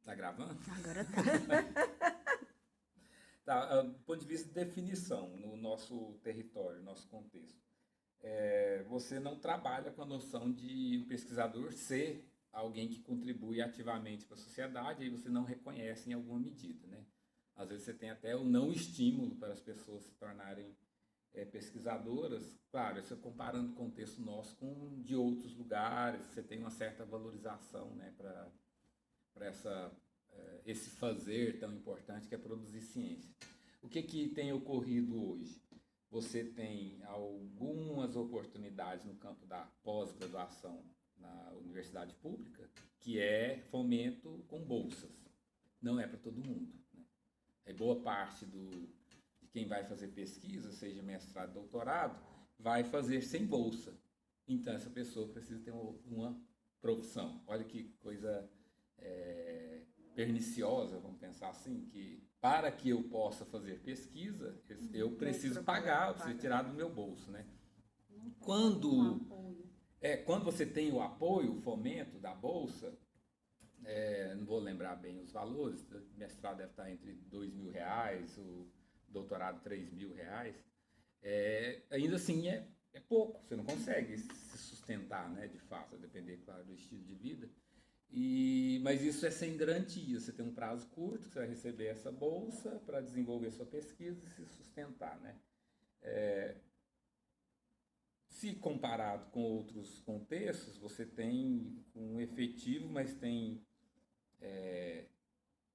Tá gravando? Agora tá. Tá, do ponto de vista de definição, no nosso território, no nosso contexto, você não trabalha com a noção de um pesquisador ser alguém que contribui ativamente para a sociedade, aí você não reconhece em alguma medida, né? Às vezes você tem até o não estímulo para as pessoas se tornarem pesquisadoras. Claro, isso é comparando o contexto nosso com de outros lugares, você tem uma certa valorização, né, para esse fazer tão importante que é produzir ciência. O que, que tem ocorrido hoje? Você tem algumas oportunidades no campo da pós-graduação na universidade pública, que é fomento com bolsas. Não é para todo mundo. Né? É boa parte de quem vai fazer pesquisa, seja mestrado, doutorado, vai fazer sem bolsa. Então essa pessoa precisa ter uma profissão. Olha que coisa é, perniciosa, vamos pensar assim, que para que eu possa fazer pesquisa, eu preciso pagar, eu preciso tirar do meu bolso, né? Quando, quando você tem o apoio, o fomento da bolsa, não vou lembrar bem os valores, o mestrado deve estar entre R$ 2.000, o doutorado R$ 3.000, ainda assim é pouco, você não consegue se sustentar, né, de fato, a depender, claro, do estilo de vida. Mas isso é sem garantia, você tem um prazo curto, que você vai receber essa bolsa para desenvolver sua pesquisa e se sustentar, né? Se comparado com outros contextos, você tem um efetivo, mas tem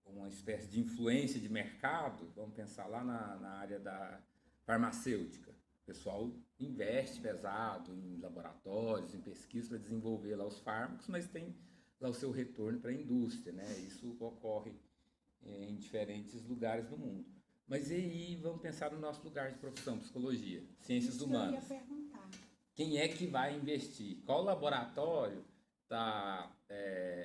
uma espécie de influência de mercado. Vamos pensar lá na área da farmacêutica. O pessoal investe pesado em laboratórios, em pesquisa para desenvolver lá os fármacos, mas tem lá o seu retorno para a indústria, né? Isso ocorre em diferentes lugares do mundo. Mas e aí, vamos pensar no nosso lugar de profissão, psicologia, ciências Isso que eu ia humanas. perguntar. Quem é que vai investir? Qual laboratório está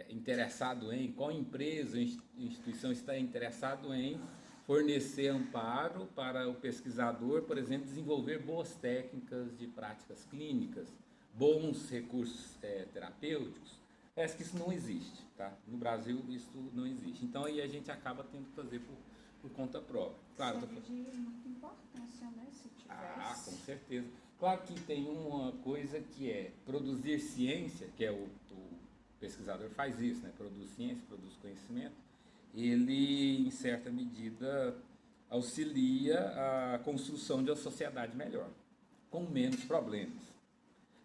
interessado em, qual empresa, instituição está interessado em fornecer amparo para o pesquisador, por exemplo, desenvolver boas técnicas de práticas clínicas, bons recursos terapêuticos? Parece que isso não existe, tá? No Brasil isso não existe. Então aí a gente acaba tendo que fazer por conta própria. Claro, Seria de muita importância, né? Se com tivesse. certeza. Claro que tem uma coisa que é produzir ciência, que é o pesquisador faz isso, né? Produz ciência, produz conhecimento. Ele, em certa medida, auxilia a construção de uma sociedade melhor, com menos problemas.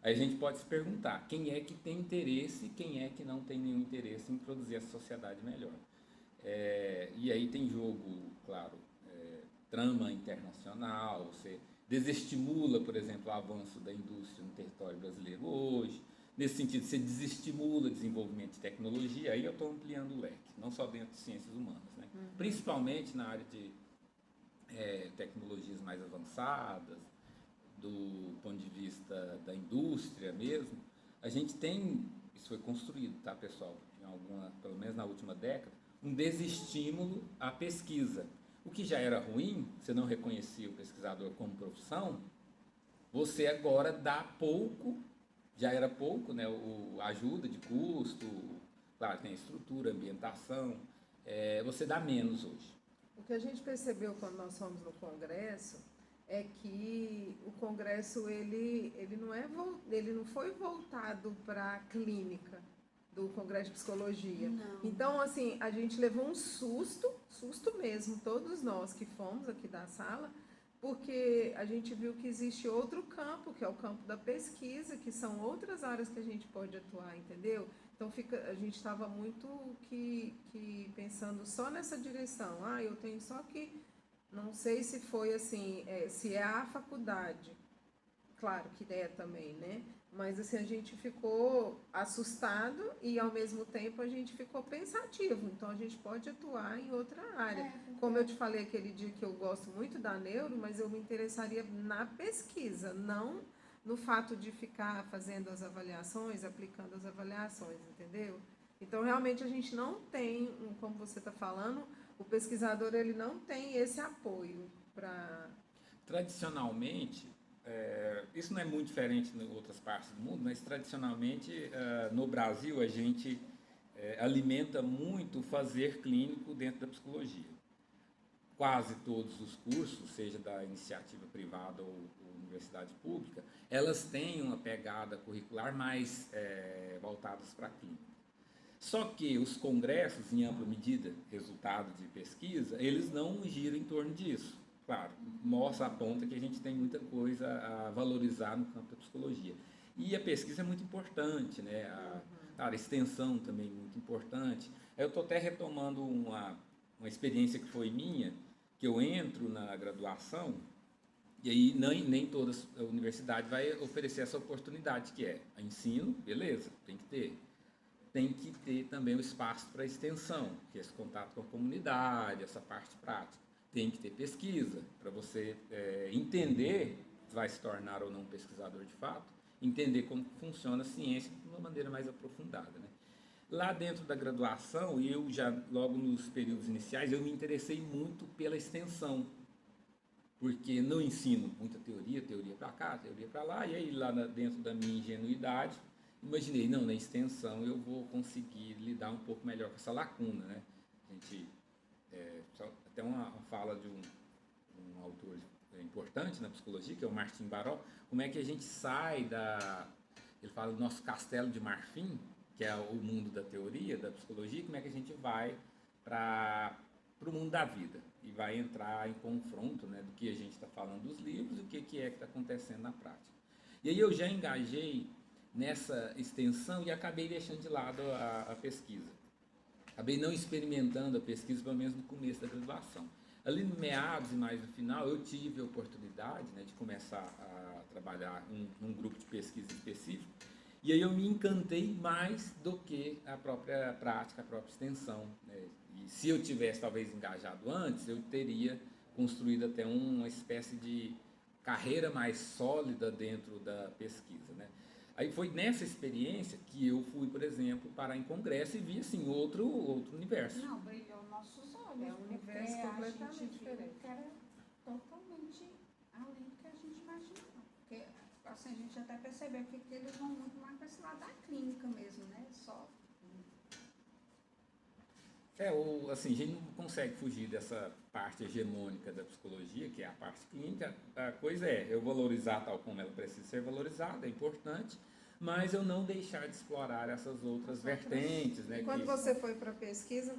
Aí a gente pode se perguntar, quem é que tem interesse e quem é que não tem nenhum interesse em produzir essa sociedade melhor. E aí tem jogo, claro, trama internacional, você desestimula, por exemplo, o avanço da indústria no território brasileiro hoje. Nesse sentido, você desestimula o desenvolvimento de tecnologia, aí eu estou ampliando o leque, não só dentro de ciências humanas, né? Principalmente na área de tecnologias mais avançadas, do ponto de vista da indústria mesmo, a gente tem, isso foi construído, tá, pessoal, em alguma, pelo menos na última década, um desestímulo à pesquisa. O que já era ruim, você não reconhecia o pesquisador como profissão, você agora dá pouco, já era pouco, né, a ajuda de custo, claro, tem estrutura, ambientação, você dá menos hoje. O que a gente percebeu quando nós fomos no Congresso é que o Congresso ele não foi voltado para a clínica do Congresso de Psicologia. Não. Então, assim, a gente levou um susto mesmo, todos nós que fomos aqui da sala, porque a gente viu que existe outro campo, que é o campo da pesquisa, que são outras áreas que a gente pode atuar, entendeu? Então a gente estava muito que pensando só nessa direção. Eu tenho só que, não sei se foi assim, se é a faculdade, claro que é também, né? Mas assim, a gente ficou assustado e ao mesmo tempo a gente ficou pensativo. Então a gente pode atuar em outra área. Como eu te falei aquele dia que eu gosto muito da neuro, mas eu me interessaria na pesquisa, não no fato de ficar fazendo as avaliações, aplicando as avaliações, entendeu? Então realmente a gente não tem, como você está falando, o pesquisador ele não tem esse apoio para. Tradicionalmente, isso não é muito diferente em outras partes do mundo, mas tradicionalmente no Brasil a gente alimenta muito o fazer clínico dentro da psicologia. Quase todos os cursos, seja da iniciativa privada ou universidade pública, elas têm uma pegada curricular mais voltadas para a clínica. Só que os congressos, em ampla medida, resultado de pesquisa, eles não giram em torno disso. Claro, aponta que a gente tem muita coisa a valorizar no campo da psicologia. E a pesquisa é muito importante, né? A extensão também é muito importante. Eu estou até retomando uma experiência que foi minha, que eu entro na graduação, e aí nem toda a universidade vai oferecer essa oportunidade, que é ensino, beleza, tem que ter. Tem que ter também o espaço para extensão, que é esse contato com a comunidade, essa parte prática. Tem que ter pesquisa, para você entender se vai se tornar ou não um pesquisador de fato, entender como funciona a ciência de uma maneira mais aprofundada, né? Lá dentro da graduação, eu já, logo nos períodos iniciais, eu me interessei muito pela extensão, porque no ensino, muita teoria para cá, teoria para lá, e aí lá dentro da minha ingenuidade, imaginei, não, na extensão eu vou conseguir lidar um pouco melhor com essa lacuna, né? A gente, até uma fala de um autor importante na psicologia, que é o Martin Baró, como é que a gente sai ele fala do nosso castelo de marfim, que é o mundo da teoria, da psicologia, como é que a gente vai para o mundo da vida e vai entrar em confronto, né, do que a gente está falando dos livros e o que é que está acontecendo na prática. E aí eu já engajei nessa extensão e acabei deixando de lado a pesquisa. Acabei não experimentando a pesquisa, pelo menos no começo da graduação. Ali no meados e mais no final, eu tive a oportunidade, né, de começar a trabalhar num grupo de pesquisa específico, e aí eu me encantei mais do que a própria prática, a própria extensão, né? E se eu tivesse talvez engajado antes, eu teria construído até uma espécie de carreira mais sólida dentro da pesquisa, né? Aí foi nessa experiência que eu fui, por exemplo, parar em congresso e vi assim, outro universo. Não, brilhou nossos olhos. É um universo completamente diferente. Que era totalmente além do que a gente imaginava. Porque assim, a gente até percebeu que eles vão muito mais para esse lado da clínica mesmo, né? Só. Assim, a gente não consegue fugir dessa parte hegemônica da psicologia, que é a parte clínica. A coisa é eu valorizar tal como ela precisa ser valorizada, é importante, mas eu não deixar de explorar essas outras vertentes, né? Quando você foi para a pesquisa,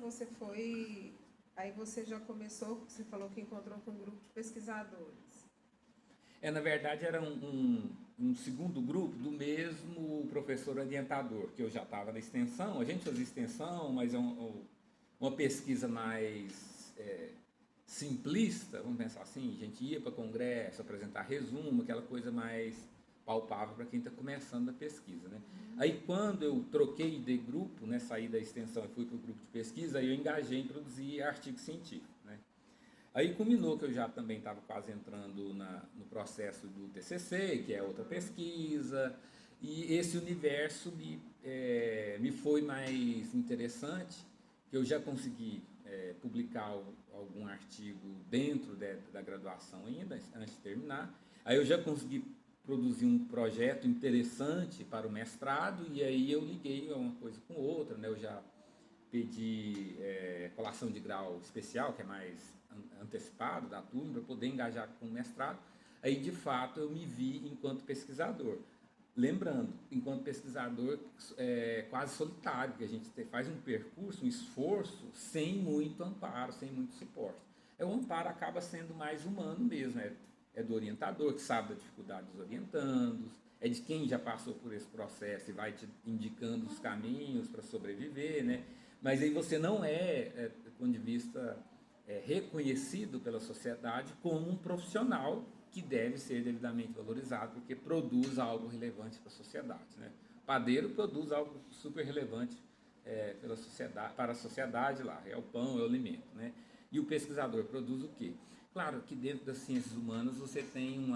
aí você já começou, você falou que encontrou com um grupo de pesquisadores. Na verdade, era um segundo grupo do mesmo professor orientador, que eu já estava na extensão. A gente fazia extensão, mas uma pesquisa mais simplista, vamos pensar assim, a gente ia para congresso, apresentar resumo, aquela coisa mais palpável para quem está começando a pesquisa, né? Aí quando eu troquei de grupo, né, saí da extensão e fui para o grupo de pesquisa, aí eu engajei em produzir artigo científico, né? Aí culminou que eu já também estava quase entrando no processo do TCC, que é outra pesquisa, e esse universo me foi mais interessante, que eu já consegui publicar algum artigo dentro da graduação ainda, antes de terminar. Aí eu já consegui produzir um projeto interessante para o mestrado, e aí eu liguei uma coisa com outra, né? Eu já pedi colação de grau especial, que é mais antecipado da turma, para poder engajar com o mestrado. Aí, de fato, eu me vi enquanto pesquisador. Lembrando, enquanto pesquisador quase solitário, que a gente faz um percurso, um esforço, sem muito amparo, sem muito suporte. O amparo acaba sendo mais humano mesmo, é do orientador, que sabe da dificuldade dos orientandos, é de quem já passou por esse processo e vai te indicando os caminhos para sobreviver, né? Mas aí você não do ponto de vista reconhecido pela sociedade como um profissional que deve ser devidamente valorizado, porque produz algo relevante para a sociedade, né? O padeiro produz algo super relevante para a sociedade lá, é o pão, é o alimento, né? E o pesquisador produz o quê? Claro que dentro das ciências humanas você tem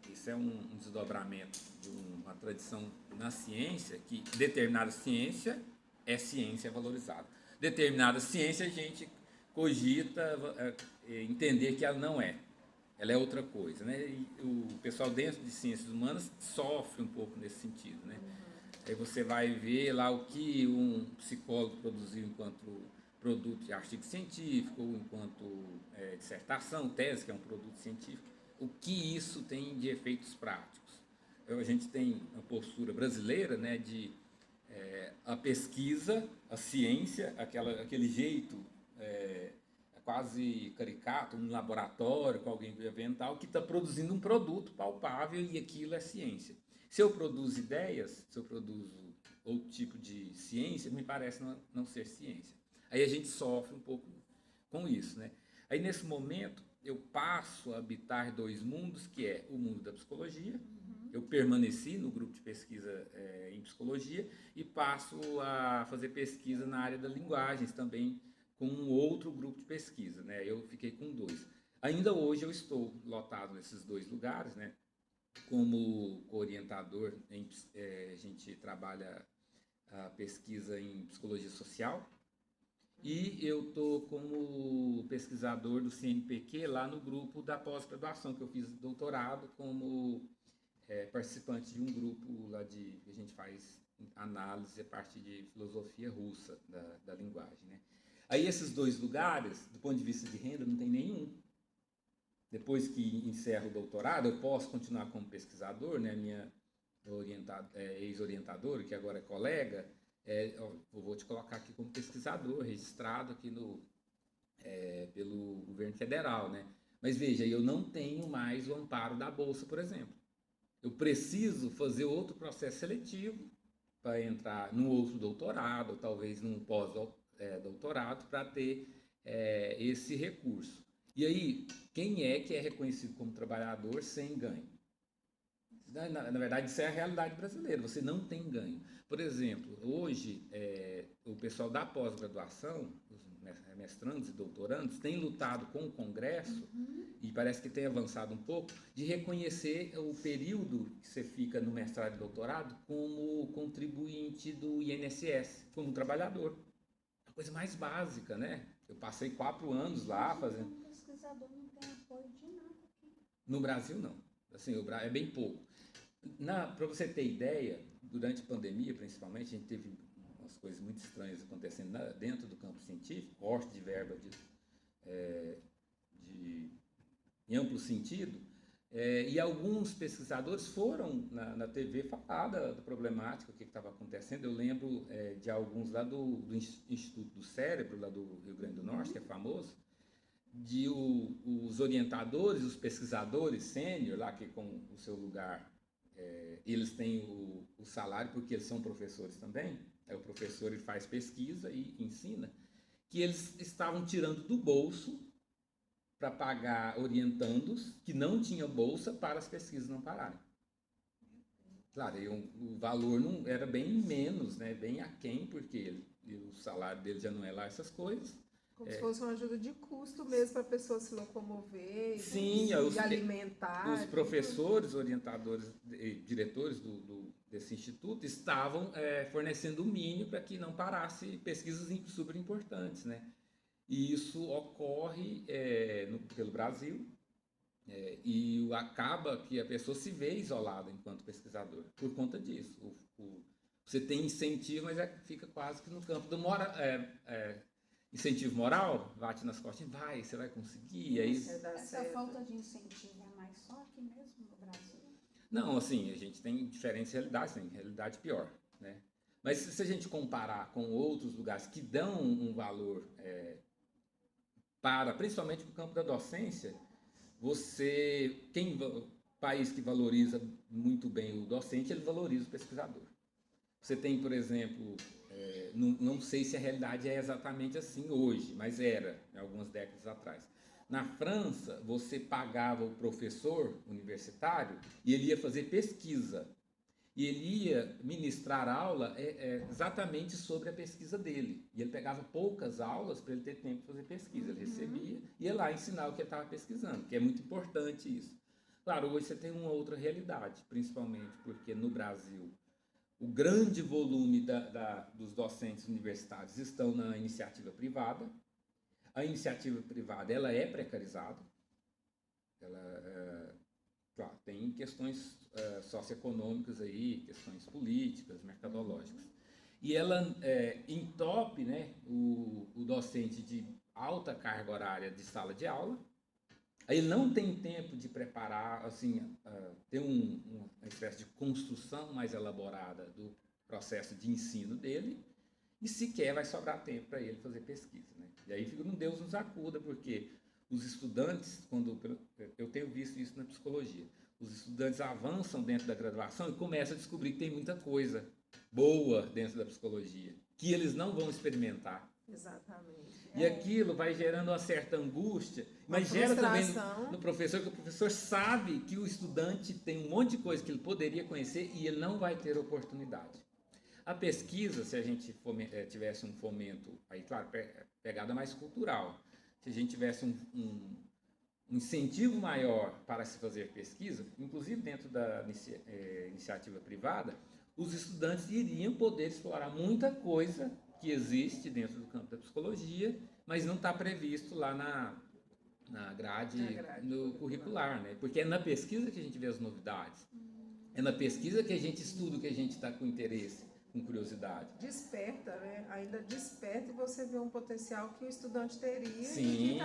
isso é um desdobramento de uma tradição na ciência, que determinada ciência é ciência valorizada. Determinada ciência a gente cogita entender que ela não é. Ela é outra coisa, né? E o pessoal dentro de ciências humanas sofre um pouco nesse sentido, né? Aí você vai ver lá o que um psicólogo produziu enquanto produto de artigo científico, ou enquanto dissertação, tese, que é um produto científico, o que isso tem de efeitos práticos. A gente tem uma postura brasileira, né, de a pesquisa, a ciência, aquele jeito quase caricato, um laboratório com alguém ambiental que está produzindo um produto palpável e aquilo é ciência. Se eu produzo ideias, se eu produzo outro tipo de ciência, me parece não ser ciência. Aí a gente sofre um pouco com isso, né? Aí nesse momento eu passo a habitar dois mundos, que é o mundo da psicologia. Eu permaneci no grupo de pesquisa em psicologia e passo a fazer pesquisa na área das linguagens também, com um outro grupo de pesquisa, né? Eu fiquei com dois. Ainda hoje eu estou lotado nesses dois lugares, né? Como orientador, a gente trabalha a pesquisa em psicologia social e eu estou como pesquisador do CNPq lá no grupo da pós-graduação, que eu fiz doutorado como participante de um grupo lá que a gente faz análise a partir de filosofia russa da linguagem, né? Aí esses dois lugares, do ponto de vista de renda, não tem nenhum. Depois que encerro o doutorado, eu posso continuar como pesquisador, né? Minha ex-orientadora, que agora é colega, eu vou te colocar aqui como pesquisador, registrado aqui pelo governo federal, né? Mas veja, eu não tenho mais o amparo da Bolsa, por exemplo. Eu preciso fazer outro processo seletivo para entrar num outro doutorado, ou talvez num pós-doutorado, para ter esse recurso. E aí, quem é que é reconhecido como trabalhador sem ganho? Na verdade, isso é a realidade brasileira, você não tem ganho. Por exemplo, hoje, o pessoal da pós-graduação, os mestrandos e doutorandos, tem lutado com o Congresso, e parece que tem avançado um pouco, de reconhecer o período que você fica no mestrado e doutorado como contribuinte do INSS, como trabalhador. A coisa mais básica, né? Eu passei 4 anos lá fazendo... O pesquisador não tem apoio de nada aqui. No Brasil, não. Assim, é bem pouco. Para você ter ideia, durante a pandemia, principalmente, a gente teve umas coisas muito estranhas acontecendo dentro do campo científico, corte de verba em amplo sentido, e alguns pesquisadores foram na TV falar da problemática, o que estava acontecendo. Eu lembro de alguns lá do Instituto do Cérebro, lá do Rio Grande do Norte, que é famoso, de os orientadores, os pesquisadores sênior, lá que com o seu lugar, eles têm o salário porque eles são professores também, o professor ele faz pesquisa e ensina, que eles estavam tirando do bolso para pagar orientandos que não tinham bolsa para as pesquisas não pararem. Claro, o valor não era bem menos, né, bem aquém, porque o salário dele já não é lá essas coisas. Como se fosse uma ajuda de custo mesmo para a pessoa se locomover, Sim, e alimentar. Os professores, orientadores, diretores desse instituto estavam fornecendo o mínimo para que não parasse pesquisas super importantes, né? E isso ocorre pelo Brasil e acaba que a pessoa se vê isolada enquanto pesquisador por conta disso. Você tem incentivo, mas fica quase que no campo do incentivo moral, bate nas costas, você vai conseguir. Aí... Essa falta de incentivo é mais só aqui mesmo no Brasil? Não, assim, a gente tem diferentes realidades, tem realidade pior, né? Mas se a gente comparar com outros lugares que dão um valor principalmente no campo da docência, país que valoriza muito bem o docente, ele valoriza o pesquisador. Você tem, por exemplo, não sei se a realidade é exatamente assim hoje, mas era, algumas décadas atrás. Na França, você pagava o professor universitário e ele ia fazer pesquisa. E ele ia ministrar aula exatamente sobre a pesquisa dele. E ele pegava poucas aulas para ele ter tempo de fazer pesquisa. Ele recebia e ia lá ensinar o que ele estava pesquisando, que é muito importante isso. Claro, hoje você tem uma outra realidade, principalmente porque no Brasil o grande volume dos docentes universitários estão na iniciativa privada. A iniciativa privada ela é precarizada. Claro, tem questões socioeconômicas aí, questões políticas, mercadológicas. E ela entope, né, o docente de alta carga horária de sala de aula. Aí ele não tem tempo de preparar, assim, ter uma espécie de construção mais elaborada do processo de ensino dele, e sequer vai sobrar tempo para ele fazer pesquisa, né? E aí fica um Deus nos acuda, porque os estudantes, quando eu tenho visto isso na psicologia, os estudantes avançam dentro da graduação e começam a descobrir que tem muita coisa boa dentro da psicologia, que eles não vão experimentar. Exatamente. E aquilo vai gerando uma certa angústia, Uma mas gera também frustração. no professor, que o professor sabe que o estudante tem um monte de coisa que ele poderia conhecer e ele não vai ter oportunidade. A pesquisa, se a gente tivesse um fomento, aí claro, pegada mais cultural, se a gente tivesse um incentivo maior para se fazer pesquisa, inclusive dentro da iniciativa privada, os estudantes iriam poder explorar muita coisa que existe dentro do campo da psicologia, mas não está previsto lá na grade, no curricular, né? Porque é na pesquisa que a gente vê as novidades. É na pesquisa que a gente estuda o que a gente está com interesse, com curiosidade. Desperta, né? Ainda desperta e você vê um potencial que o estudante teria. Sim, e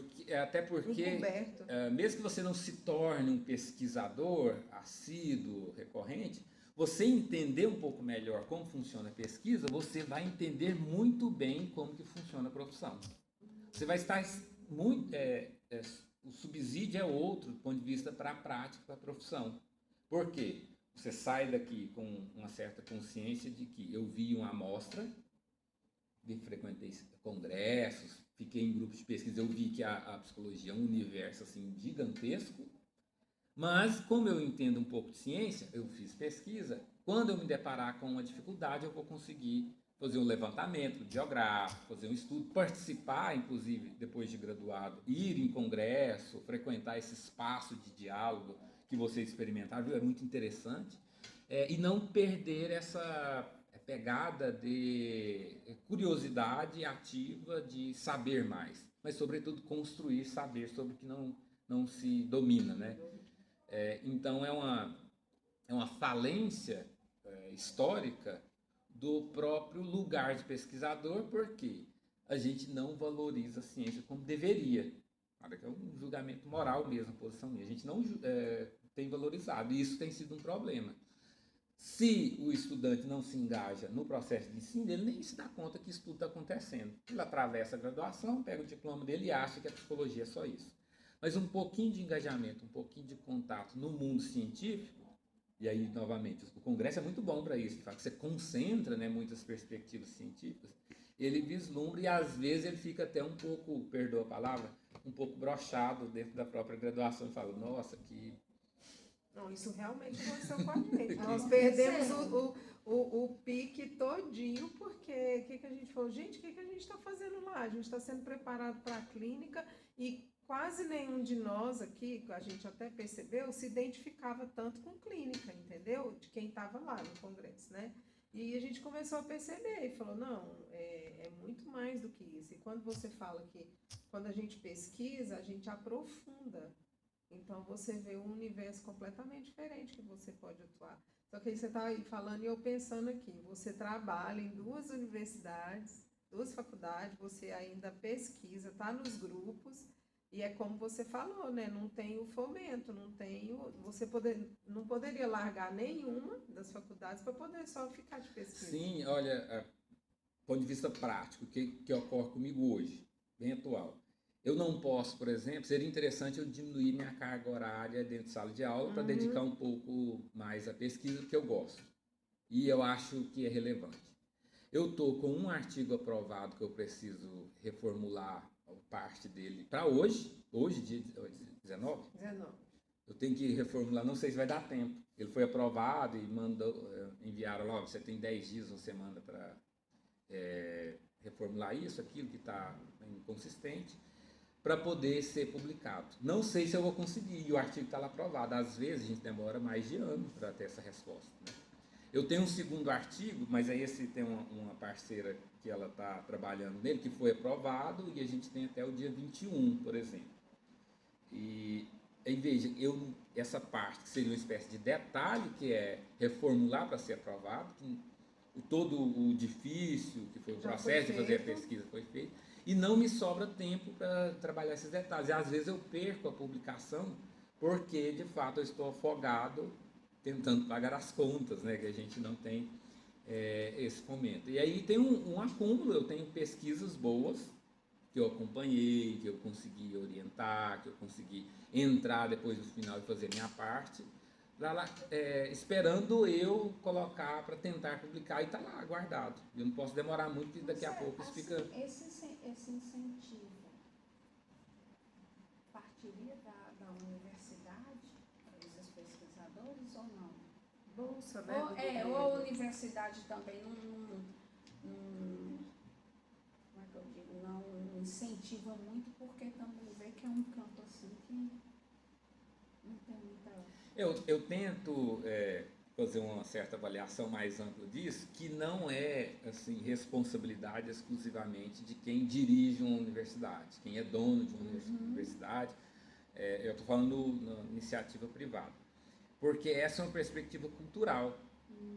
que está até porque, encoberto. mesmo que você não se torne um pesquisador assíduo, recorrente, você entender um pouco melhor como funciona a pesquisa, você vai entender muito bem como que funciona a profissão. Você vai estar muito... o subsídio é outro do ponto de vista para a prática, para a profissão. Por quê? Você sai daqui com uma certa consciência de que eu vi uma amostra, frequentei congressos, fiquei em grupos de pesquisa, eu vi que a psicologia é um universo assim, gigantesco, mas como eu entendo um pouco de ciência, eu fiz pesquisa, quando eu me deparar com uma dificuldade, eu vou conseguir fazer um levantamento bibliográfico, fazer um estudo, participar, inclusive, depois de graduado, ir em congresso, frequentar esse espaço de diálogo que você experimentar, viu? É muito interessante, e não perder essa pegada de curiosidade ativa de saber mais, mas, sobretudo, construir saber sobre o que não se domina, né? Então, é uma falência histórica do próprio lugar de pesquisador, porque a gente não valoriza a ciência como deveria. É um julgamento moral mesmo, a posição minha. A gente não tem valorizado, e isso tem sido um problema. Se o estudante não se engaja no processo de ensino, ele nem se dá conta que isso tudo está acontecendo. Ele atravessa a graduação, pega o diploma dele e acha que a psicologia é só isso. Mas um pouquinho de engajamento, um pouquinho de contato no mundo científico, e aí, novamente, o congresso é muito bom para isso, de fato, você concentra, né, muitas perspectivas científicas, ele vislumbra e às vezes ele fica até um pouco, perdoa a palavra, um pouco broxado dentro da própria graduação e fala, nossa, que... Não, isso realmente aconteceu com a gente. Nós perdemos o pique todinho, porque o que a gente falou? Gente, o que a gente está fazendo lá? A gente está sendo preparado para a clínica e quase nenhum de nós aqui, a gente até percebeu, se identificava tanto com clínica, entendeu? De quem estava lá no congresso, né? E a gente começou a perceber e falou, não, é muito mais do que isso. E quando você fala que, quando a gente pesquisa, a gente aprofunda. Então, você vê um universo completamente diferente que você pode atuar. Só que aí você está aí falando e eu pensando aqui, você trabalha em 2 universidades, 2 faculdades, você ainda pesquisa, está nos grupos, e é como você falou, né? Não tem o fomento, não poderia largar nenhuma das faculdades para poder só ficar de pesquisa. Sim, olha, do ponto de vista prático, que ocorre comigo hoje, bem atual. Eu não posso, por exemplo, seria interessante eu diminuir minha carga horária dentro de sala de aula para dedicar um pouco mais à pesquisa, porque eu gosto. E eu acho que é relevante. Eu estou com um artigo aprovado que eu preciso reformular parte dele para hoje, dia 19? 19. Eu tenho que reformular, não sei se vai dar tempo. Ele foi aprovado e enviaram lá, você tem 10 dias, você manda para reformular isso, aquilo que está inconsistente, para poder ser publicado. Não sei se eu vou conseguir, e o artigo está lá aprovado. Às vezes a gente demora mais de ano para ter essa resposta, né? Eu tenho um segundo artigo, mas aí esse tem uma parceira que ela está trabalhando nele, que foi aprovado, e a gente tem até o dia 21, por exemplo. E Aí veja, essa parte que seria uma espécie de detalhe, que é reformular para ser aprovado, que todo o difícil, que foi o Já processo foi de fazer a feito. pesquisa, foi feito, e não me sobra tempo para trabalhar esses detalhes. E às vezes eu perco a publicação porque, de fato, eu estou afogado tentando pagar as contas, né, que a gente não tem esse momento. E aí tem um acúmulo, eu tenho pesquisas boas, que eu acompanhei, que eu consegui orientar, que eu consegui entrar depois do final e fazer minha parte, lá, esperando eu colocar para tentar publicar e está lá guardado. Eu não posso demorar muito, porque daqui a pouco isso assim, fica. esse incentivo partiria da universidade para os pesquisadores ou não? Bolsa, né? Ou a universidade também como é que eu digo, não incentiva muito, porque também vê que é um campo assim que não tem muita. Eu tento fazer uma certa avaliação mais ampla disso, que não é assim responsabilidade exclusivamente de quem dirige uma universidade, quem é dono de uma universidade. Eu estou falando na iniciativa privada, porque essa é uma perspectiva cultural.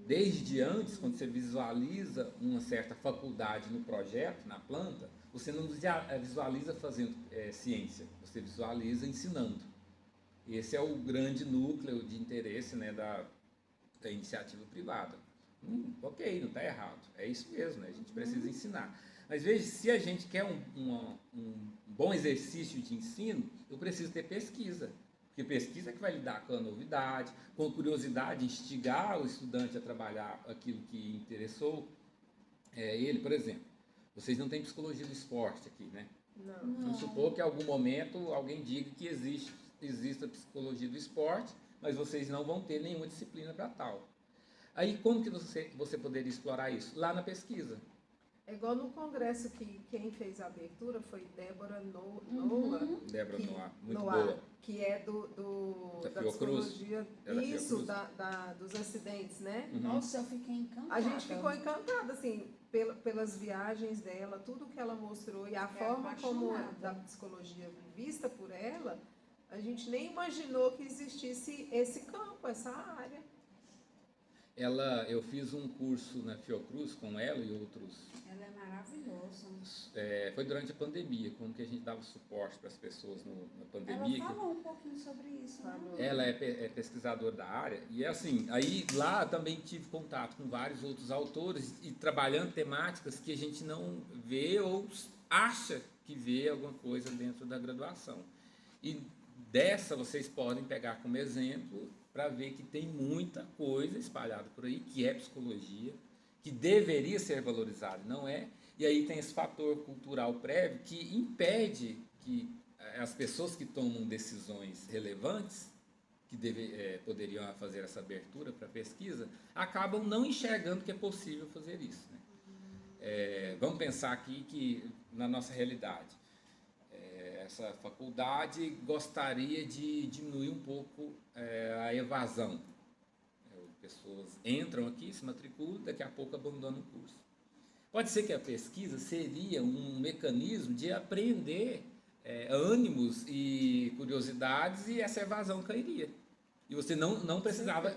Desde antes, quando você visualiza uma certa faculdade no projeto, na planta, você não visualiza fazendo ciência, você visualiza ensinando. Esse é o grande núcleo de interesse, né, da iniciativa privada. Ok, não está errado, é isso mesmo, né? A gente precisa ensinar. Mas veja, se a gente quer um bom exercício de ensino, eu preciso ter pesquisa. Porque pesquisa é que vai lidar com a novidade, com a curiosidade, instigar o estudante a trabalhar aquilo que interessou ele. Por exemplo, vocês não têm psicologia do esporte aqui, né? Não. Vamos supor que em algum momento alguém diga que existe a psicologia do esporte, mas vocês não vão ter nenhuma disciplina para tal. Aí como que você poderia explorar isso? Lá na pesquisa. É igual no congresso que quem fez a abertura foi Débora Noa, Débora que, Noah, muito Noah, boa. que é Da da Fiocruz? psicologia, É da isso, Fiocruz? dos acidentes, né? Nossa, eu fiquei encantada. A gente ficou encantada, assim, pelas viagens dela, tudo que ela mostrou e a Fiquei forma como apaixonada. da psicologia vista por ela, a gente nem imaginou que existisse esse campo, essa área. Eu fiz um curso na Fiocruz com ela e outros. Ela é maravilhosa. Foi durante a pandemia, como que a gente dava suporte para as pessoas na Ela pandemia. falou um pouquinho sobre isso, né? Ela é pesquisadora da área e assim, aí lá também tive contato com vários outros autores e trabalhando temáticas que a gente não vê ou acha que vê alguma coisa dentro da graduação. E dessa vocês podem pegar como exemplo para ver que tem muita coisa espalhada por aí, que é psicologia, que deveria ser valorizada, não é? E aí tem esse fator cultural prévio que impede que as pessoas que tomam decisões relevantes, que poderiam fazer essa abertura para a pesquisa, acabam não enxergando que é possível fazer isso. Né? Vamos pensar aqui que na nossa realidade, essa faculdade gostaria de diminuir um pouco a evasão. Pessoas entram aqui, se matriculam, daqui a pouco abandonam o curso. Pode ser que a pesquisa seria um mecanismo de apreender ânimos e curiosidades e essa evasão cairia. E você não precisava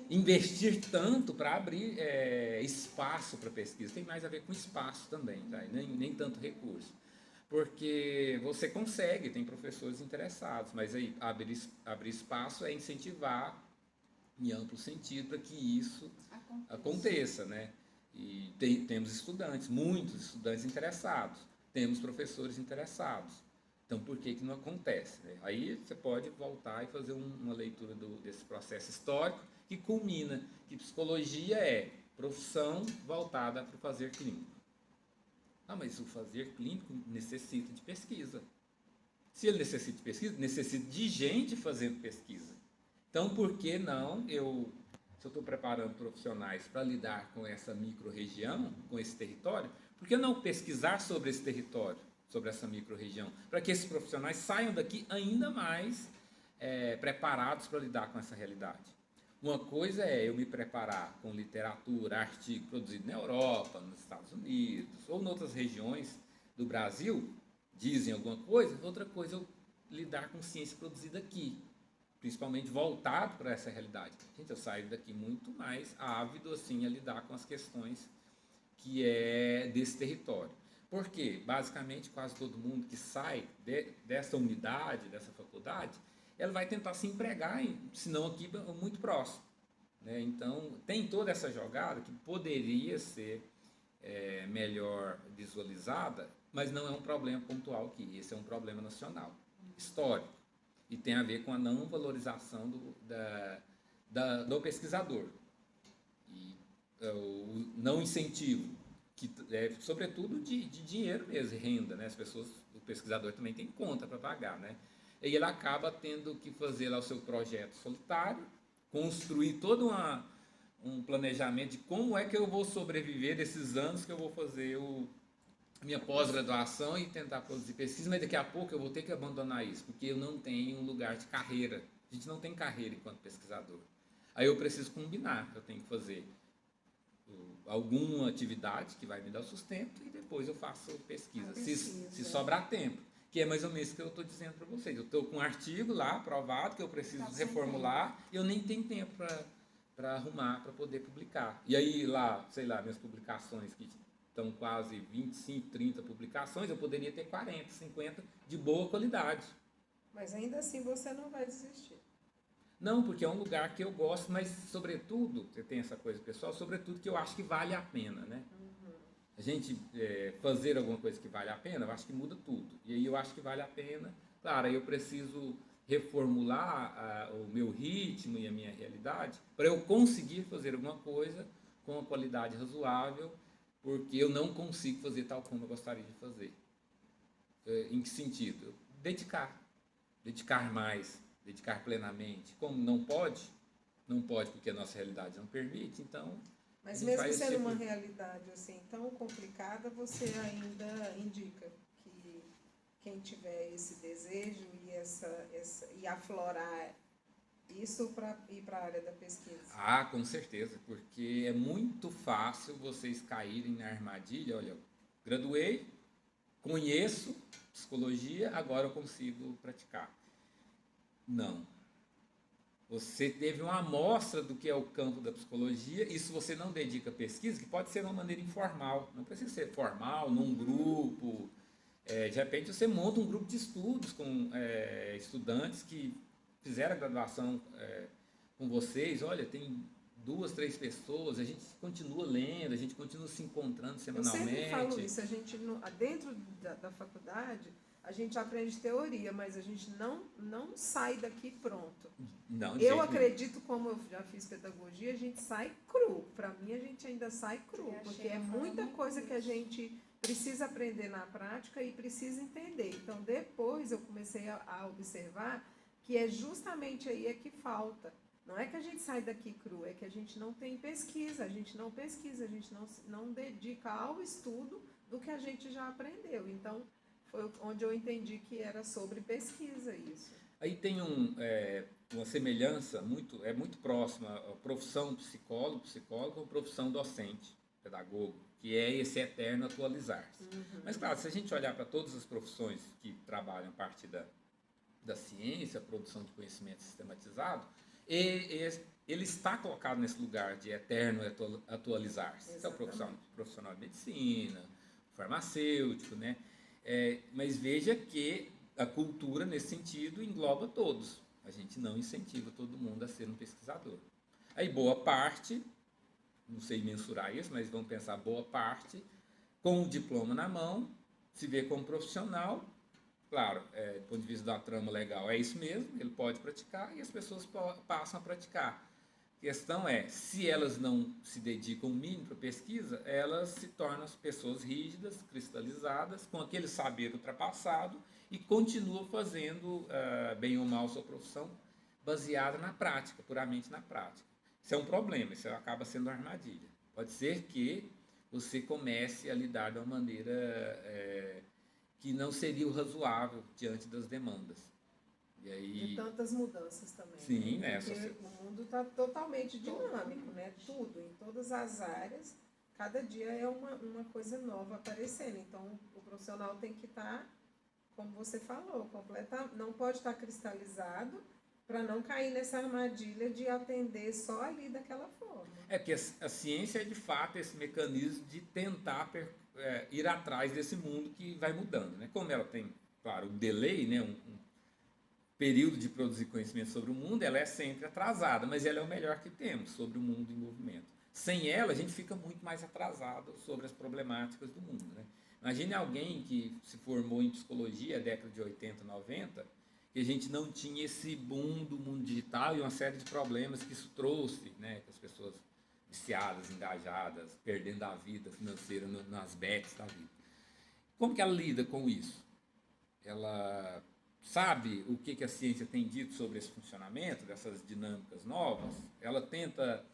investir tanto para abrir espaço para pesquisa. Tem mais a ver com espaço também, tá? nem tanto recurso. Porque você consegue, tem professores interessados, mas aí abrir espaço é incentivar em amplo sentido para que isso aconteça, né? E temos estudantes, muitos estudantes interessados, temos professores interessados. Então, por que não acontece? Né? Aí você pode voltar e fazer uma leitura desse processo histórico que culmina que psicologia é profissão voltada para o fazer clínico. Ah, mas o fazer clínico necessita de pesquisa. Se ele necessita de pesquisa, necessita de gente fazendo pesquisa. Então, por que não se eu estou preparando profissionais para lidar com essa micro-região, com esse território, por que não pesquisar sobre esse território, sobre essa micro-região, para que esses profissionais saiam daqui ainda mais preparados para lidar com essa realidade? Uma coisa é eu me preparar com literatura, artigo produzido na Europa, nos Estados Unidos, ou em outras regiões do Brasil, dizem alguma coisa, outra coisa eu lidar com ciência produzida aqui, principalmente voltado para essa realidade. Gente, eu saio daqui muito mais ávido assim, a lidar com as questões que é desse território. Porque, basicamente, quase todo mundo que sai dessa unidade, dessa faculdade, ela vai tentar se empregar, se não aqui, muito próximo. Né? Então, tem toda essa jogada que poderia ser melhor visualizada, mas não é um problema pontual aqui. Esse é um problema nacional, histórico. E tem a ver com a não valorização do pesquisador. E o não incentivo, que sobretudo de dinheiro mesmo, renda, né? As pessoas, o pesquisador também tem conta para pagar, né? E ele acaba tendo que fazer lá o seu projeto solitário, construir todo um planejamento de como é que eu vou sobreviver desses anos que eu vou fazer minha pós-graduação e tentar produzir pesquisa, mas daqui a pouco eu vou ter que abandonar isso, porque eu não tenho um lugar de carreira. A gente não tem carreira enquanto pesquisador. Aí eu preciso combinar, eu tenho que fazer alguma atividade que vai me dar o sustento e depois eu faço pesquisa, se sobrar tempo. Que é mais ou menos o que eu estou dizendo para vocês. Eu estou com um artigo lá aprovado que eu preciso reformular e eu nem tenho tempo para arrumar, para poder publicar. E aí lá, sei lá, minhas publicações que estão quase 25, 30 publicações, eu poderia ter 40, 50 de boa qualidade. Mas ainda assim você não vai desistir. Não, porque é um lugar que eu gosto, mas sobretudo, você tem essa coisa pessoal, sobretudo que eu acho que vale a pena, né? A gente fazer alguma coisa que vale a pena, eu acho que muda tudo. E aí eu acho que vale a pena. Claro, aí eu preciso reformular o meu ritmo e a minha realidade para eu conseguir fazer alguma coisa com uma qualidade razoável, porque eu não consigo fazer tal como eu gostaria de fazer. Em que sentido? Dedicar mais, dedicar plenamente. Como não pode porque a nossa realidade não permite, então... Mas mesmo sendo uma realidade assim tão complicada, você ainda indica que quem tiver esse desejo e aflorar isso para ir para a área da pesquisa? Ah, com certeza, porque é muito fácil vocês caírem na armadilha. Olha, eu graduei, conheço psicologia, agora eu consigo praticar. Não. Você teve uma amostra do que é o campo da psicologia, isso você não dedica a pesquisa, que pode ser de uma maneira informal, não precisa ser formal, num grupo. De repente você monta um grupo de estudos com estudantes que fizeram a graduação com vocês. Olha, tem 2, 3 pessoas, a gente continua lendo, a gente continua se encontrando semanalmente. Eu sempre falo isso, a gente dentro da faculdade, a gente aprende teoria, mas a gente não sai daqui pronto. Não, eu acredito, como eu já fiz pedagogia, a gente sai cru. Para mim, a gente ainda sai cru, porque é muita coisa que a gente precisa aprender na prática e precisa entender. Então, depois eu comecei a observar que é justamente aí é que falta. Não é que a gente sai daqui cru, é que a gente não tem pesquisa, a gente não dedica ao estudo do que a gente já aprendeu. Então, foi onde eu entendi que era sobre pesquisa isso. Aí tem uma semelhança muito próxima à profissão psicólogo com a profissão docente, pedagogo, que é esse eterno atualizar-se. Mas, claro, se a gente olhar para todas as profissões que trabalham a partir da ciência, a produção de conhecimento sistematizado, ele está colocado nesse lugar de eterno atualizar-se. Então, profissional de medicina, farmacêutico, né? Mas veja que a cultura, nesse sentido, engloba todos. A gente não incentiva todo mundo a ser um pesquisador. Aí, boa parte, não sei mensurar isso, mas vamos pensar, boa parte, com o diploma na mão, se vê como profissional. Claro, do ponto de vista da trama legal, é isso mesmo, ele pode praticar e as pessoas passam a praticar. A questão é, se elas não se dedicam o mínimo para pesquisa, elas se tornam pessoas rígidas, cristalizadas, com aquele saber ultrapassado e continuam fazendo, bem ou mal, sua profissão baseada na prática, puramente na prática. Isso é um problema, isso acaba sendo uma armadilha. Pode ser que você comece a lidar de uma maneira que não seria o razoável diante das demandas. E aí... E tantas mudanças também. Sim, né? Porque o mundo está totalmente dinâmico, né? Tudo, em todas as áreas, cada dia é uma coisa nova aparecendo. Então, o profissional tem que estar como você falou, não pode estar cristalizado para não cair nessa armadilha de atender só ali daquela forma. É porque a ciência é de fato esse mecanismo de tentar ir atrás desse mundo que vai mudando, né? Como ela tem, claro, um delay, né? Um período de produzir conhecimento sobre o mundo, ela é sempre atrasada, mas ela é o melhor que temos sobre o mundo em movimento. Sem ela, a gente fica muito mais atrasado sobre as problemáticas do mundo, né? Imagine alguém que se formou em psicologia na década de 80, 90, que a gente não tinha esse boom do mundo digital e uma série de problemas que isso trouxe, né? Que as pessoas viciadas, engajadas, perdendo a vida financeira nas bets da vida. Como que ela lida com isso? Ela sabe o que a ciência tem dito sobre esse funcionamento, dessas dinâmicas novas? Ela tenta...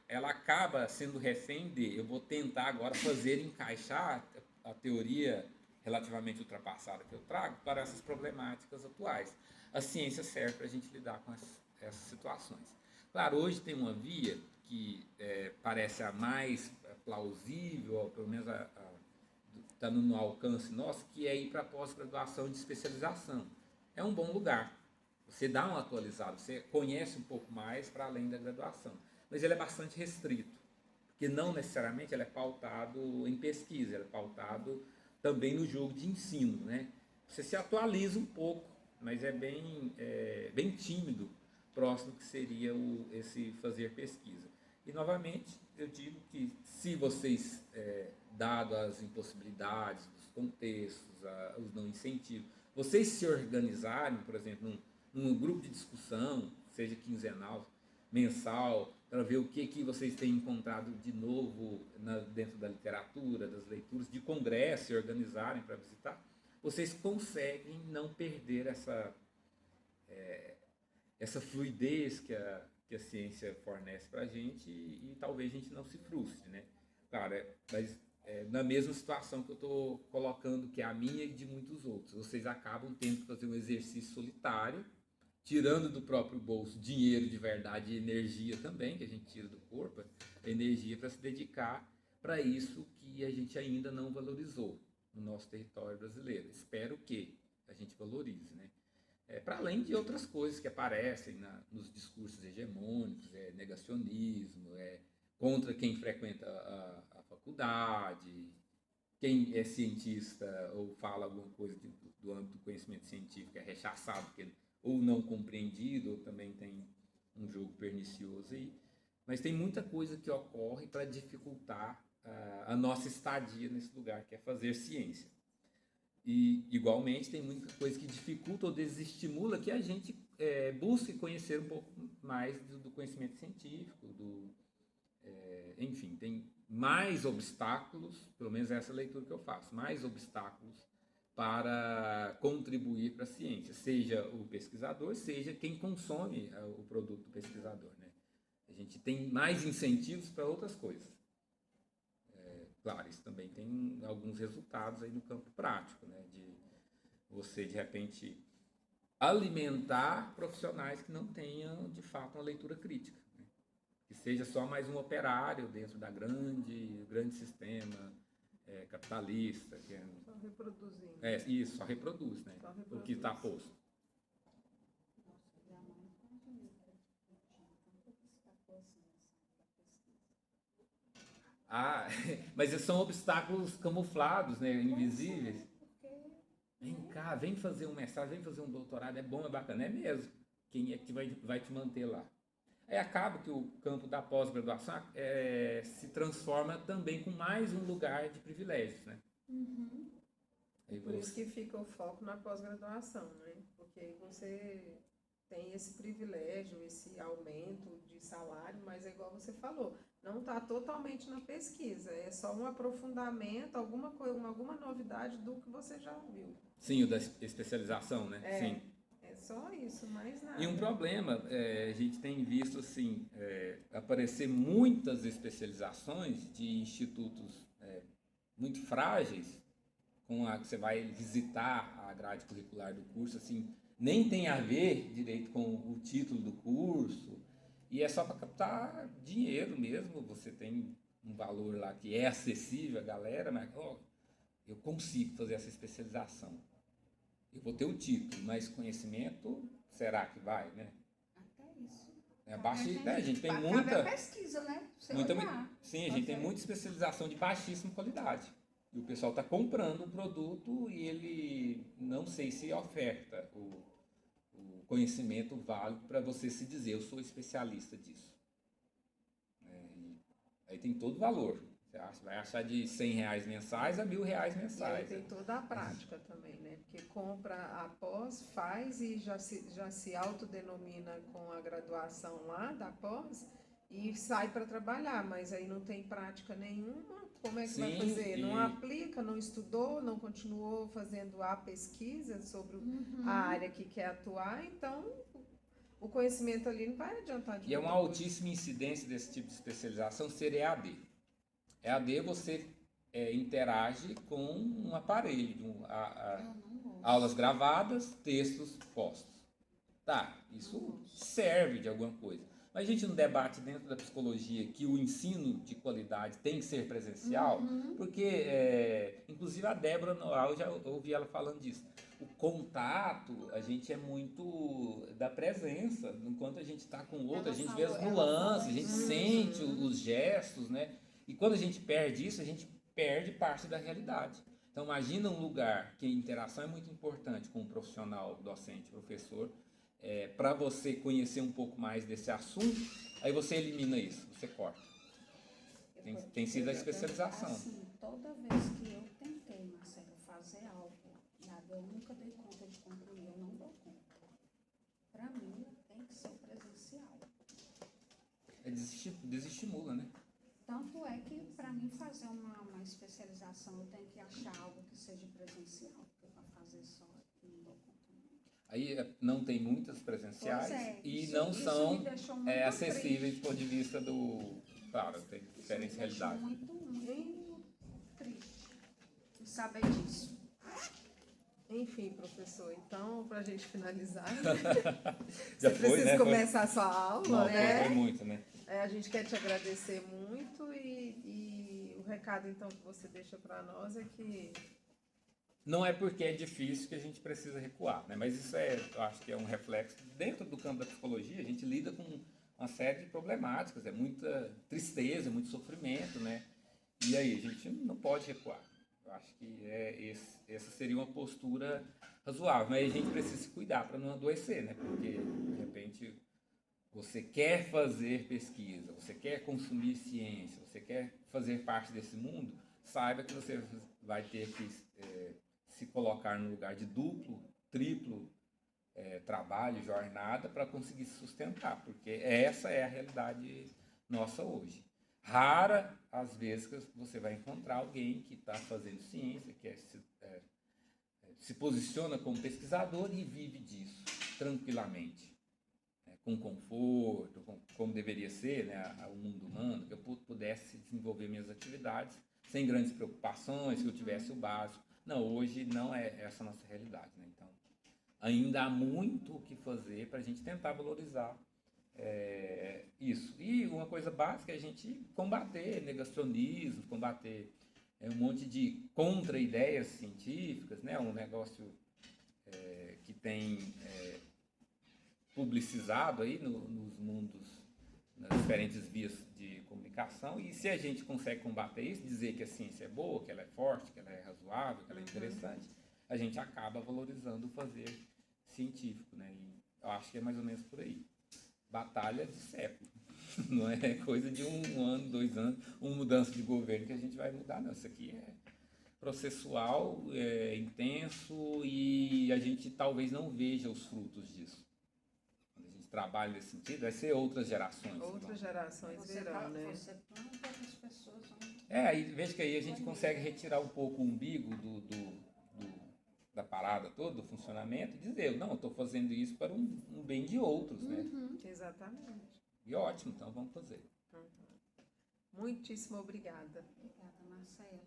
ela acaba sendo refém de... Eu vou tentar agora fazer encaixar a teoria relativamente ultrapassada que eu trago para essas problemáticas atuais. A ciência serve para a gente lidar com essas situações. Claro, hoje tem uma via que parece a mais plausível, ou pelo menos está no alcance nosso, que é ir para a pós-graduação de especialização. É um bom lugar. Você dá uma atualizada, você conhece um pouco mais para além da graduação. Mas ele é bastante restrito, porque não necessariamente ele é pautado em pesquisa, ele é pautado também no jogo de ensino, né? Você se atualiza um pouco, mas é bem tímido, próximo que seria esse fazer pesquisa. E, novamente, eu digo que se vocês, dado as impossibilidades, os contextos, os não incentivos, vocês se organizarem, por exemplo, num grupo de discussão, seja quinzenal, mensal, para ver o que vocês têm encontrado de novo dentro da literatura, das leituras, de congresso, se organizarem para visitar, vocês conseguem não perder essa fluidez que a ciência fornece para a gente e talvez a gente não se frustre, né? Claro, mas na mesma situação que eu estou colocando, que é a minha e de muitos outros. Vocês acabam tendo que fazer um exercício solitário, tirando do próprio bolso dinheiro de verdade e energia também, que a gente tira do corpo, a energia para se dedicar para isso que a gente ainda não valorizou no nosso território brasileiro. Espero que a gente valorize, né? Para além de outras coisas que aparecem nos discursos hegemônicos, negacionismo, contra quem frequenta a faculdade, quem é cientista ou fala alguma coisa do âmbito do conhecimento científico é rechaçado ou não compreendido, ou também tem um jogo pernicioso aí. Mas tem muita coisa que ocorre para dificultar a nossa estadia nesse lugar, que é fazer ciência. E, igualmente, tem muita coisa que dificulta ou desestimula que a gente busque conhecer um pouco mais do conhecimento científico, enfim, tem mais obstáculos, pelo menos essa leitura que eu faço, mais obstáculos para contribuir para a ciência, seja o pesquisador, seja quem consome o produto do pesquisador, né? A gente tem mais incentivos para outras coisas. Claro, isso também tem alguns resultados aí no campo prático, né? De você, de repente, alimentar profissionais que não tenham, de fato, uma leitura crítica, né? Que seja só mais um operário dentro da grande sistema capitalista. Que só reproduzindo. Isso, só reproduz, né? O que está posto. Mas são obstáculos camuflados, né? Invisíveis. Vem cá, vem fazer um mestrado, vem fazer um doutorado, é bom, é bacana, é mesmo. Quem é que vai te manter lá? Aí acaba que o campo da pós-graduação se transforma também com mais um lugar de privilégios, né? Uhum. Por isso que fica o foco na pós-graduação, né? Porque você tem esse privilégio, esse aumento de salário, mas é igual você falou, não está totalmente na pesquisa, é só um aprofundamento, alguma novidade do que você já viu. Sim, o da especialização, né? Sim. É só isso, mais nada. E um problema, a gente tem visto assim, aparecer muitas especializações de institutos muito frágeis, com a que você vai visitar a grade curricular do curso, assim, nem tem a ver direito com o título do curso, e é só para captar dinheiro mesmo. Você tem um valor lá que é acessível à galera, mas eu consigo fazer essa especialização. Eu vou ter o título, mas conhecimento, será que vai, né? Até isso. A gente tem Cabe muita, a pesquisa, né? Você muita, olhar. sim, a gente tem muita especialização de baixíssima qualidade. E o pessoal está comprando um produto e ele não sei se oferta o conhecimento válido para você se dizer, eu sou especialista disso. Aí tem todo o valor. Você vai achar de R$ 100 mensais a R$ 1.000 E aí mensais. tem toda a prática também, né? Porque compra após, faz e já se autodenomina com a graduação lá da pós e sai para trabalhar, mas aí não tem prática nenhuma. Como é que vai Sim, fazer? Não e aplica, não estudou, não continuou fazendo a pesquisa sobre a área que quer atuar, então o conhecimento ali não vai adiantar de é uma muita coisa. altíssima incidência desse tipo de especialização ser EAD. EAD você interage com um aparelho, Eu não gosto. aulas gravadas, textos postos. Tá, isso serve de alguma coisa. Mas a gente não debate dentro da psicologia que o ensino de qualidade tem que ser presencial, porque, inclusive a Débora Noal, eu já ouvi ela falando disso. O contato, a gente é muito da presença. Enquanto a gente está com o outro, a gente vê as nuances, a gente sente os gestos, né? E quando a gente perde isso, a gente perde parte da realidade. Então, imagina um lugar que a interação é muito importante com o profissional, docente, professor, para você conhecer um pouco mais desse assunto, aí você elimina isso, você corta. Tem sido a especialização. Assim, toda vez que eu tentei, Marcelo, fazer algo, nada, eu nunca dei conta de concluir, eu não dou conta. Para mim, tem que ser presencial. Desestimula, né? Tanto é que, para mim, fazer uma especialização, eu tenho que achar algo que seja presencial, porque para fazer só, eu não dou conta. Aí não tem muitas presenciais e isso, não isso são me deixou muito acessíveis triste. do ponto de vista do... Claro, tem Isso me diferentes deixou realidades. muito triste de saber disso. Enfim, professor, então, para a gente finalizar, Já você foi, precisa né? começar a sua aula, Não, né? foi muito, né? A gente quer te agradecer muito e o recado, então, que você deixa para nós é que... Não é porque é difícil que a gente precisa recuar, né? Mas isso eu acho que é um reflexo. Dentro do campo da psicologia, a gente lida com uma série de problemáticas, é muita tristeza, muito sofrimento, né? E aí, a gente não pode recuar. Eu acho que essa seria uma postura razoável. Mas a gente precisa se cuidar para não adoecer, né? Porque, de repente, você quer fazer pesquisa, você quer consumir ciência, você quer fazer parte desse mundo, saiba que você vai ter que se colocar no lugar de duplo, triplo trabalho, jornada, para conseguir se sustentar, porque essa é a realidade nossa hoje. Rara as vezes que você vai encontrar alguém que está fazendo ciência, que se posiciona como pesquisador e vive disso tranquilamente, com conforto, como deveria ser, né, o mundo humano, que eu pudesse desenvolver minhas atividades sem grandes preocupações, que eu tivesse o básico. Não, hoje não é essa a nossa realidade, né? Então, ainda há muito o que fazer para a gente tentar valorizar isso. E uma coisa básica é a gente combater negacionismo, combater um monte de contra-ideias científicas, né? Um negócio que tem publicizado aí nos mundos, nas diferentes vias de comunicação, e se a gente consegue combater isso, dizer que a ciência é boa, que ela é forte, que ela é razoável, que ela é interessante, a gente acaba valorizando o fazer científico, né? E eu acho que é mais ou menos por aí. Batalha de século. Não é coisa de 1 ano, 2 anos, uma mudança de governo que a gente vai mudar, não. Isso aqui é processual, é intenso e a gente talvez não veja os frutos disso. Quando a gente trabalha nesse sentido, vai ser outras gerações. Outras gerações verão, né? Você planta, outras pessoas vão... Aí veja que aí a gente consegue retirar um pouco o umbigo da parada toda, do funcionamento, e dizer, não, eu estou fazendo isso para um bem de outros, né? Exatamente. E ótimo, então vamos fazer. Muitíssimo obrigada. Obrigada, Marcelo.